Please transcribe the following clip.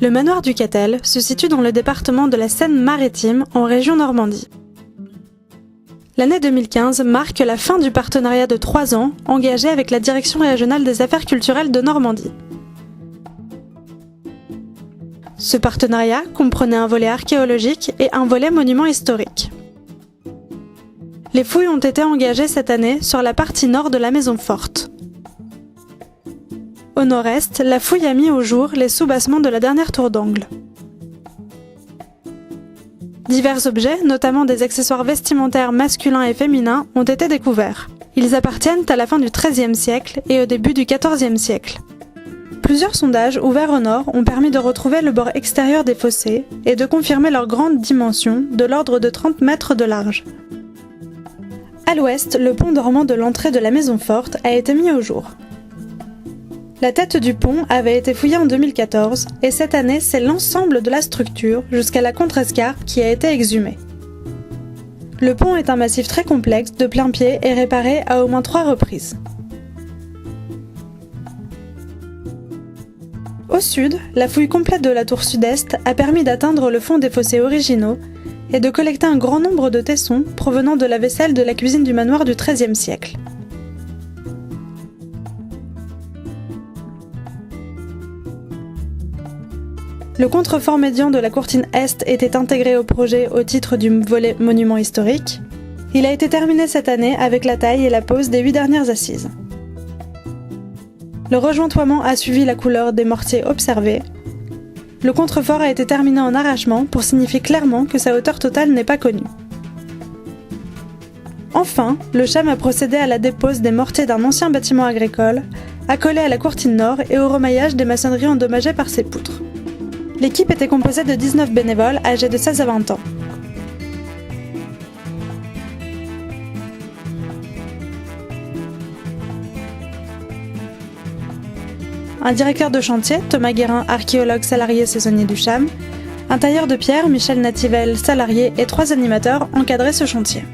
Le manoir du Catel se situe dans le département de la Seine-Maritime, en région Normandie. L'année 2015 marque la fin du partenariat de 3 ans engagé avec la Direction régionale des affaires culturelles de Normandie. Ce partenariat comprenait un volet archéologique et un volet monument historique. Les fouilles ont été engagées cette année sur la partie nord de la maison forte. Au nord-est, la fouille a mis au jour les soubassements de la dernière tour d'angle. Divers objets, notamment des accessoires vestimentaires masculins et féminins, ont été découverts. Ils appartiennent à la fin du XIIIe siècle et au début du XIVe siècle. Plusieurs sondages ouverts au nord ont permis de retrouver le bord extérieur des fossés et de confirmer leur grande dimension, de l'ordre de 30 mètres de large. À l'ouest, le pont dormant de l'entrée de la maison forte a été mis au jour. La tête du pont avait été fouillée en 2014 et cette année, c'est l'ensemble de la structure jusqu'à la contrescarpe qui a été exhumée. Le pont est un massif très complexe de plain-pied et réparé à au moins 3 reprises. Au sud, la fouille complète de la tour sud-est a permis d'atteindre le fond des fossés originaux et de collecter un grand nombre de tessons provenant de la vaisselle de la cuisine du manoir du XIIIe siècle. Le contrefort médian de la courtine est était intégré au projet au titre du volet monument historique. Il a été terminé cette année avec la taille et la pose des 8 dernières assises. Le rejointoiement a suivi la couleur des mortiers observés. Le contrefort a été terminé en arrachement pour signifier clairement que sa hauteur totale n'est pas connue. Enfin, le CHAM a procédé à la dépose des mortiers d'un ancien bâtiment agricole, accolé à la courtine nord et au remaillage des maçonneries endommagées par ces poutres. L'équipe était composée de 19 bénévoles âgés de 16 à 20 ans. Un directeur de chantier, Thomas Guérin, archéologue salarié saisonnier du CHAM, un tailleur de pierre, Michel Nativel, salarié, et 3 animateurs encadraient ce chantier.